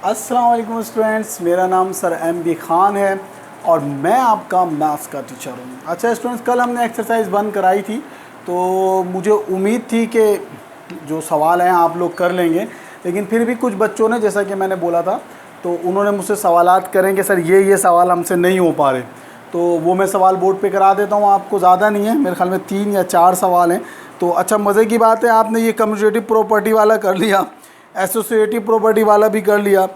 अस्सलाम वालेकुम स्टूडेंट्स, मेरा नाम सर MB खान है और मैं आपका मैथ्स का टीचर हूँ। अच्छा स्टूडेंट्स, कल हमने एक्सरसाइज 1 कराई थी तो मुझे उम्मीद थी कि जो सवाल हैं आप लोग कर लेंगे, लेकिन फिर भी कुछ बच्चों ने, जैसा कि मैंने बोला था, तो उन्होंने मुझसे सवालात करेंगे सर ये सवाल हमसे नहीं हो पा रहे, तो वो मैं सवाल बोर्ड पे करा देता हूँ। आपको ज़्यादा नहीं है, मेरे ख्याल में 3 या 4 सवाल हैं। तो अच्छा, मज़े की बात है, आपने ये कम्यूटेटिव प्रॉपर्टी वाला कर लिया, एसोसिएटिव प्रॉपर्टी वाला भी कर लिया,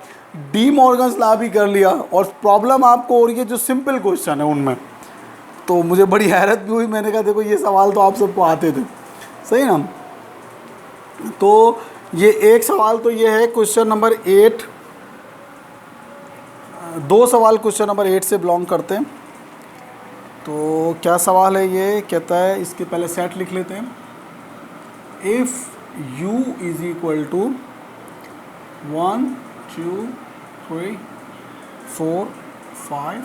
डी मॉर्गन्स लॉ भी कर लिया, और प्रॉब्लम आपको हो रही है जो सिंपल क्वेश्चन है उनमें। तो मुझे बड़ी हैरत भी हुई, मैंने कहा देखो ये सवाल तो आप सबको आते थे, सही ना। तो ये एक सवाल तो ये है क्वेश्चन नंबर 8, 2 सवाल क्वेश्चन नंबर 8 से बिलोंग करते हैं। तो क्या सवाल है, ये कहता है, इसके पहले सेट लिख लेते हैं। If u is equal to 1 2 3 4 5,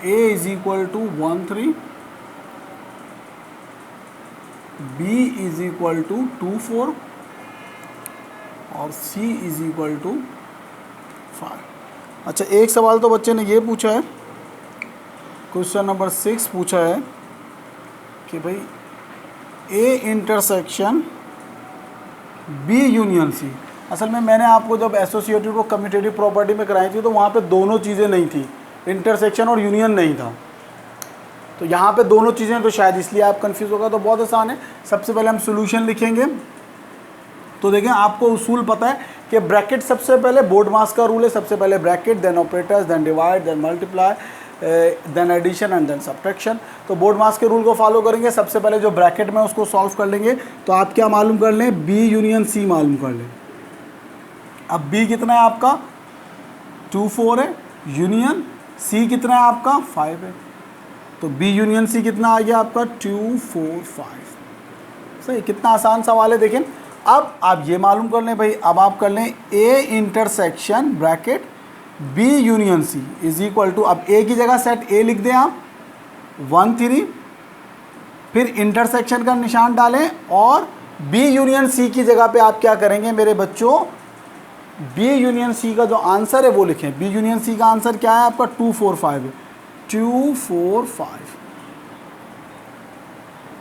a is equal to 1 3, b is equal to 2 4 और c इज़ इक्वल टू 5। अच्छा, एक सवाल तो बच्चे ने ये पूछा है, क्वेश्चन नंबर 6 पूछा है कि भाई A intersection B union C. असल में मैंने आपको जब एसोसिएटिव और कम्यूटेटिव प्रॉपर्टी में कराई थी तो वहाँ पे दोनों चीज़ें नहीं थी, इंटरसेक्शन और यूनियन नहीं था। तो यहाँ पे दोनों चीज़ें, तो शायद इसलिए आप कंफ्यूज होगा। तो बहुत आसान है, सबसे पहले हम सोल्यूशन लिखेंगे। तो देखें, आपको उसूल पता है कि ब्रैकेट सबसे पहले, बोर्ड मास का रूल है, सबसे पहले bracket, then operators, then divide, then multiply, then addition and then subtraction. तो बोर्ड मास के रूल को फॉलो करेंगे। सबसे पहले जो ब्रैकेट में उसको सॉल्व कर लेंगे। तो आप क्या मालूम कर लें, बी यूनियन सी मालूम कर लें। अब बी कितना है आपका, 2 4 है, यूनियन सी कितना है आपका, 5 है। तो बी यूनियन सी कितना आ गया आपका, 2 4 5। सही, कितना आसान सवाल है। देखें, अब आप ये मालूम कर लें भाई, अब आप कर लें A intersection bracket B union C is equal to, अब ए की जगह सेट ए लिख दें आप, 1 3, फिर इंटरसेक्शन का निशान डालें और बी यूनियन सी की जगह पे आप क्या करेंगे मेरे बच्चों, बी यूनियन सी का जो आंसर है वो लिखें। बी यूनियन सी का आंसर क्या है आपका, 2 4 5 है, 2 4 5।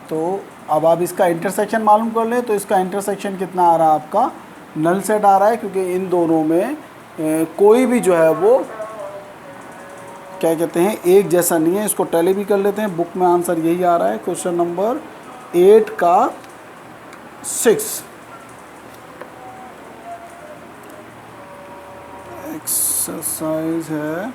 तो अब आप इसका इंटरसेक्शन मालूम कर लें। तो इसका इंटरसेक्शन कितना आ रहा है आपका, नल सेट आ रहा है, क्योंकि इन दोनों में कोई भी जो है वो क्या कहते हैं, एक जैसा नहीं है। इसको टैली भी कर लेते हैं, बुक में आंसर यही आ रहा है, क्वेश्चन नंबर 8 का 6। एक्सरसाइज है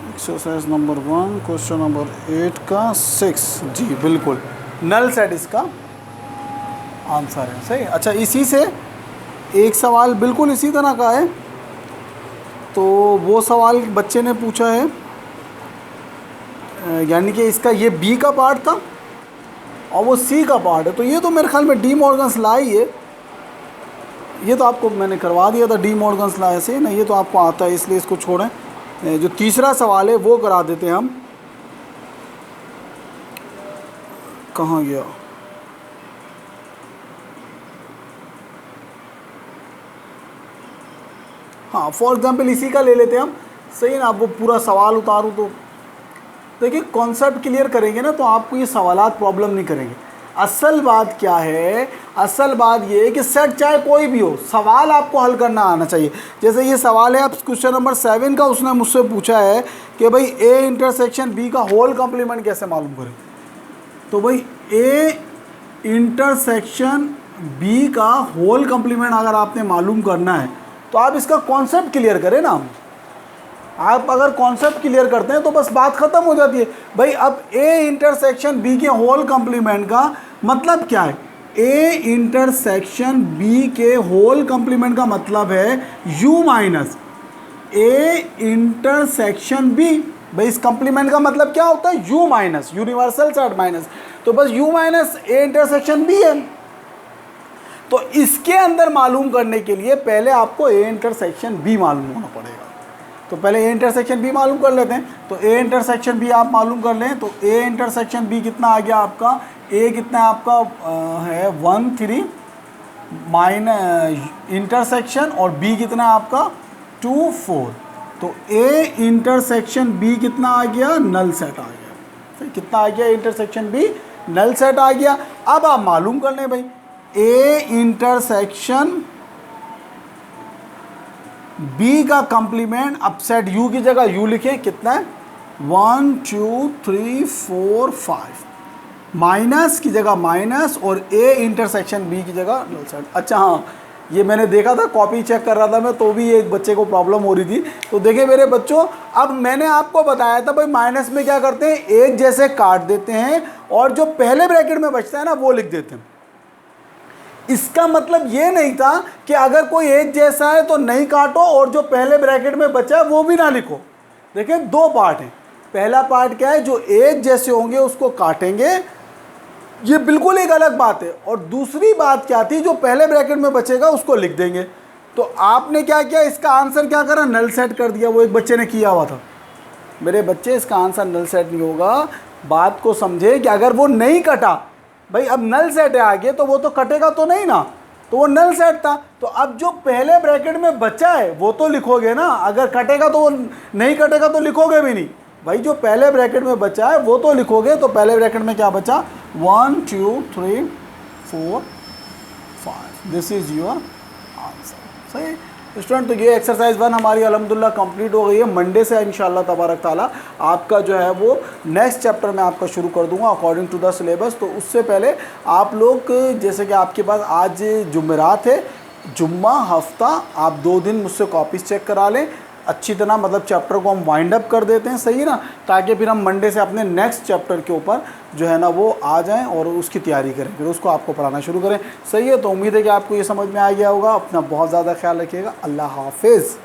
एक्सरसाइज नंबर 1, क्वेश्चन नंबर 8 का 6। जी बिल्कुल, नल सेट इसका आंसर है। सही। अच्छा, इसी से एक सवाल बिल्कुल इसी तरह का है। तो वो सवाल बच्चे ने पूछा है, यानी कि इसका ये बी का पार्ट था और वो सी का पार्ट है। तो ये तो मेरे ख्याल में डी मॉर्गन्स लॉ ही है। ये तो आपको मैंने करवा दिया था डी मॉर्गन्स लॉ से ना, ये तो आपको आता है, इसलिए इसको छोड़ें। जो तीसरा सवाल है वो करा देते हैं हम। कहाँ गया, हाँ, फॉर एग्जाम्पल इसी का ले लेते हैं हम। सही ना, आप वो पूरा सवाल उतारूँ तो देखिए, कॉन्सेप्ट क्लियर करेंगे ना तो आपको ये सवालात प्रॉब्लम नहीं करेंगे। असल बात क्या है, असल बात ये है कि सेट चाहे कोई भी हो, सवाल आपको हल करना आना चाहिए। जैसे ये सवाल है आप क्वेश्चन नंबर 7 का, उसने मुझसे पूछा है कि भाई ए इंटरसेक्शन बी का होल कॉम्प्लीमेंट कैसे मालूम करें। तो भाई ए इंटरसेक्शन बी का होल कॉम्प्लीमेंट अगर आपने मालूम करना है तो आप इसका कॉन्सेप्ट क्लियर करें ना। आप अगर कॉन्सेप्ट क्लियर करते हैं तो बस बात खत्म हो जाती है भाई। अब ए इंटरसेक्शन बी के होल कॉम्प्लीमेंट का मतलब क्या है, ए इंटरसेक्शन बी के होल कॉम्प्लीमेंट का मतलब है U minus A intersection B. भाई इस कॉम्प्लीमेंट का मतलब क्या होता है, U minus, universal set minus, तो बस U minus A intersection B है। तो इसके अंदर मालूम करने के लिए पहले आपको ए इंटरसेक्शन बी मालूम होना पड़ेगा। तो पहले ए इंटरसेक्शन बी मालूम कर लेते हैं। तो ए इंटरसेक्शन बी आप मालूम कर लें। तो ए इंटरसेक्शन बी कितना आ गया आपका, ए कितना आपका है 1 3 माइनस इंटरसेक्शन, और बी कितना आपका 2 4। तो ए इंटरसेक्शन बी कितना आ गया, नल सेट आ गया। तो कितना आ गया, इंटरसेक्शन बी नल सेट आ गया। अब आप मालूम कर लें भाई, ए इंटरसेक्शन बी का कंप्लीमेंट, अब सेट यू की जगह यू लिखें, कितना है 1 2 3 4 5, माइनस की जगह माइनस, और ए इंटरसेक्शन बी की जगह नल सेट। अच्छा हाँ, ये मैंने देखा था, कॉपी चेक कर रहा था मैं, तो भी एक बच्चे को प्रॉब्लम हो रही थी। तो देखिए मेरे बच्चों, अब मैंने आपको बताया था भाई माइनस में क्या करते हैं, एक जैसे काट देते हैं और जो पहले ब्रैकेट में बचता है ना वो लिख देते हैं। इसका मतलब ये नहीं था कि अगर कोई एक जैसा है तो नहीं काटो और जो पहले ब्रैकेट में बचा है वो भी ना लिखो। देखिए दो पार्ट हैं। पहला पार्ट क्या है, जो एक जैसे होंगे उसको काटेंगे, ये बिल्कुल एक अलग बात है। और दूसरी बात क्या थी, जो पहले ब्रैकेट में बचेगा उसको लिख देंगे। तो आपने क्या किया, इसका आंसर क्या करा, नल सेट कर दिया। वो एक बच्चे ने किया हुआ था। मेरे बच्चे, इसका आंसर नल सेट नहीं होगा। बात को समझे कि अगर वो नहीं कटा भाई, अब नल सेट है आगे, तो वो तो कटेगा तो नहीं ना, तो वो नल सेट था। तो अब जो पहले ब्रैकेट में बचा है वो तो लिखोगे ना, अगर कटेगा तो वो नहीं कटेगा तो लिखोगे भी नहीं भाई। जो पहले ब्रैकेट में बचा है वो तो लिखोगे। तो पहले ब्रैकेट में क्या बचा, 1 2 3 4 5, दिस इज योर आंसर। सही स्टूडेंट, तो ये एक्सरसाइज 1 हमारी अल्हम्दुलिल्लाह कंप्लीट हो गई है। मंडे से इंशाल्लाह तबारक ताला आपका जो है वो नेक्स्ट चैप्टर में आपका शुरू कर दूंगा अकॉर्डिंग टू द सिलेबस। तो उससे पहले आप लोग, जैसे कि आपके पास आज जुमेरात है, जुम्मा हफ्ता, आप 2 दिन मुझसे कॉपीज़ चेक करा लें अच्छी तरह, मतलब चैप्टर को हम वाइंड अप कर देते हैं, सही ना, ताकि फिर हम मंडे से अपने नेक्स्ट चैप्टर के ऊपर जो है ना वो आ जाएं और उसकी तैयारी करें, फिर उसको आपको पढ़ाना शुरू करें। सही है, तो उम्मीद है कि आपको ये समझ में आ गया होगा। अपना बहुत ज़्यादा ख्याल रखिएगा। अल्लाह हाफिज़।